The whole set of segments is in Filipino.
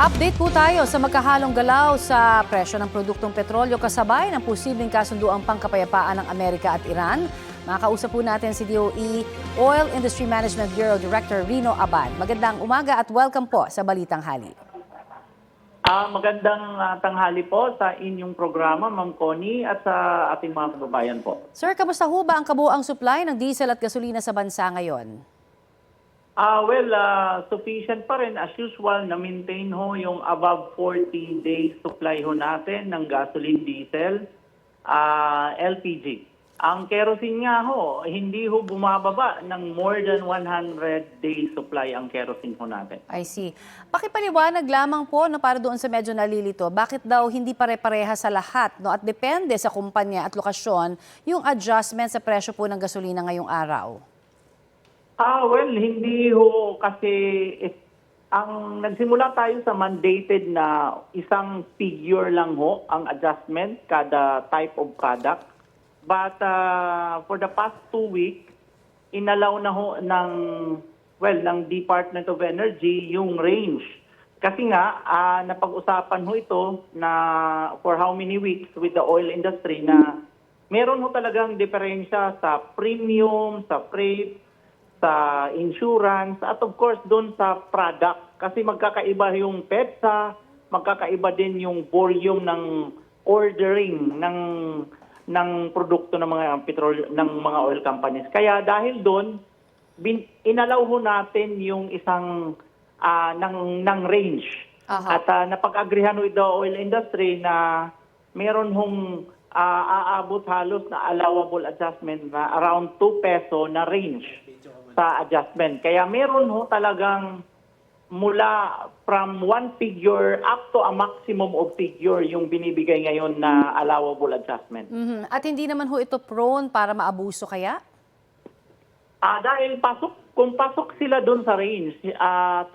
Update po tayo sa magkahalong galaw sa presyo ng produktong petrolyo kasabay ng posibleng kasunduang pangkapayapaan ng Amerika at Iran. Makakausap po natin si DOE Oil Industry Management Bureau Director Rino Abad. Magandang umaga at welcome po sa Balitang Hali. Magandang tanghali po sa inyong programa, Ma'am Connie, at sa ating mga kababayan po. Sir, kamusta ho ba ang kabuuang supply ng diesel at gasolina sa bansa ngayon? Sufficient pa rin as usual na maintain ho yung above 40 days supply ho natin ng gasoline, diesel, LPG. Ang kerosene nga ho, hindi ho bumababa ng more than 100 days supply ang kerosene ho natin. I see. Pakipaliwanag lamang po para doon sa medyo nalilito, bakit daw hindi pare-pareha sa lahat, no? At depende sa kumpanya at lokasyon yung adjustment sa presyo po ng gasolina ngayong araw? Hindi ho kasi ang nagsimula tayo sa mandated na isang figure lang ho ang adjustment kada type of product. But for the past 2 weeks, inalaw na ho ng Department of Energy yung range. Kasi nga, napag-usapan ho ito na for how many weeks with the oil industry na meron ho talagang diferensya sa premium, sa freight, sa insurance, at of course doon sa product. Kasi magkakaiba yung PEPSA, magkakaiba din yung volume ng ordering ng produkto ng mga petrol ng mga oil companies. Kaya dahil doon, inalaw ho natin yung isang ng range. At napag-agrihan with the oil industry na meron hong aabot halos na allowable adjustment na around 2 peso na range sa adjustment. Kaya meron ho talagang mula from one figure up to a maximum of figure yung binibigay ngayon na allowable adjustment. At hindi naman ho ito prone para maabuso kaya? Dahil kung pasok sila doon sa range,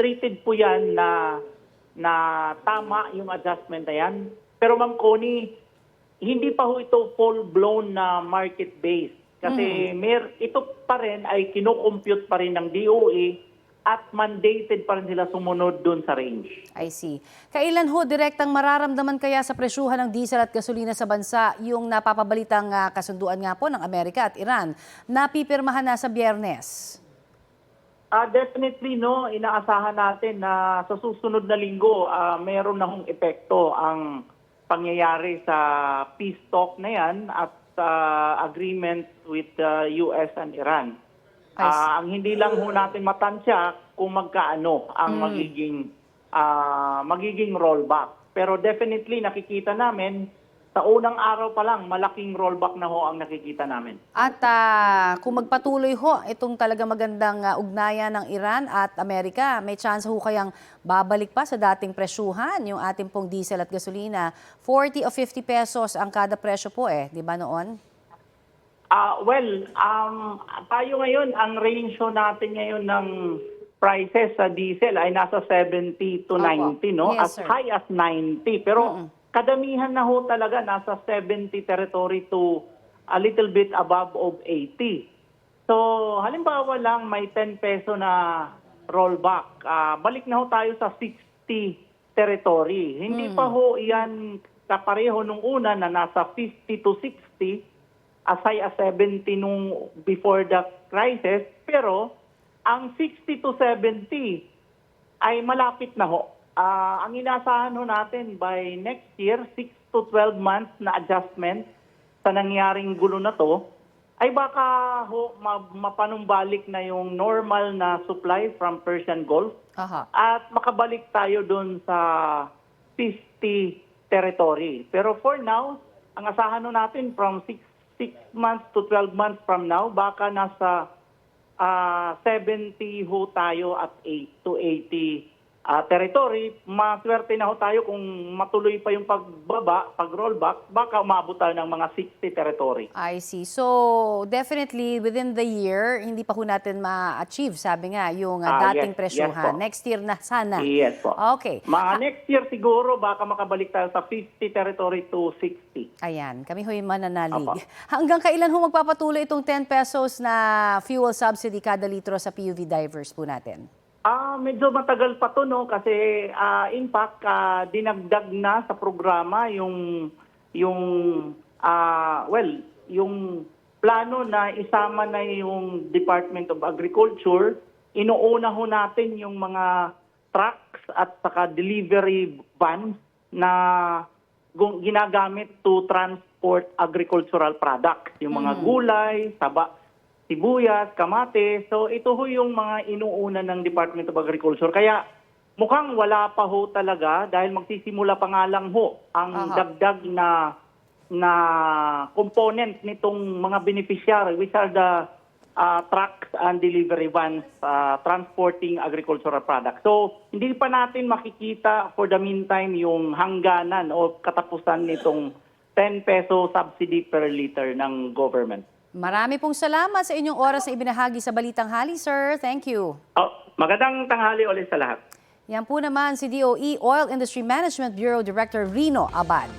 treated po yan na tama yung adjustment na yan. Pero Ma'am Connie, hindi pa ho ito full-blown na market-based. Kasi ito pa rin ay kinocompute pa rin ng DOE at mandated pa rin sila sumunod doon sa range. I see. Kailan ho direktang mararamdaman kaya sa presyuhan ng diesel at gasolina sa bansa yung napapabalitang kasunduan nga po ng Amerika at Iran na pipirmahan na sa Biyernes? Definitely, no. Inaasahan natin na sa susunod na linggo, meron na hong epekto ang pangyayari sa peace talk na yan at agreement with the US and Iran. Ang hindi lang ho natin matansya kung magkaano ang magiging rollback. Pero definitely nakikita namin sa unang araw pa lang malaking rollback na ho ang nakikita namin. At kung magpatuloy ho itong talaga magandang ugnayan ng Iran at Amerika, may chance ho kayang babalik pa sa dating presyuhan yung ating pong diesel at gasolina. 40 o 50 pesos ang kada presyo po di ba noon? Tayo ngayon, ang range natin ngayon ng prices sa diesel ay nasa 70 to 90, no? Yes, as sir. high as 90. Pero kadamihan na ho talaga nasa 70 territory to a little bit above of 80. So, halimbawa lang may 10 peso na rollback. Balik na ho tayo sa 60 territory. Hindi pa ho iyan kapareho nung una na nasa 50 to 60, as high as 70 nung before the crisis. Pero, ang 60 to 70 ay malapit na ho. Ang inasahan ho natin by next year, 6 to 12 months na adjustment sa nangyaring gulo na to, ay baka ho mapanumbalik na yung normal na supply from Persian Gulf at makabalik tayo doon sa 50 territory. Pero for now, ang asahan ho natin from 6 months to 12 months from now, baka nasa 70 ho tayo at 8 to 80 territory. Maswerte na ho tayo kung matuloy pa yung pag-rollback, baka umabot tayo ng mga 60 territory. I see. So, definitely within the year, hindi pa ho natin ma-achieve, sabi nga, yung dating presyuhan. Yes, next year na sana. Yes po. Okay. Next year siguro, baka makabalik tayo sa 50 territory to 60. Ayan, kami ho'y mananalig. Opo. Hanggang kailan ho magpapatuloy itong 10 pesos na fuel subsidy kada litro sa PUV divers po natin? Medyo matagal pa to, no, kasi in fact dinagdag na sa programa yung yung plano na isama na yung Department of Agriculture. Inuuna ho natin yung mga trucks at saka delivery vans na ginagamit to transport agricultural products, yung mga gulay, sibuyas, kamatis. So ito ho yung mga inuuna ng Department of Agriculture. Kaya mukhang wala pa ho talaga dahil magsisimula pa nga lang ho ang dagdag na component nitong mga beneficiary, which are the trucks and delivery vans transporting agricultural products. So hindi pa natin makikita for the meantime yung hangganan o katapusan nitong 10 peso subsidy per liter ng government. Marami pong salamat sa inyong oras na ibinahagi sa Balitang Hali, sir. Thank you. Magandang tanghali ulit sa lahat. Yan po naman si DOE Oil Industry Management Bureau Director Rino Abad.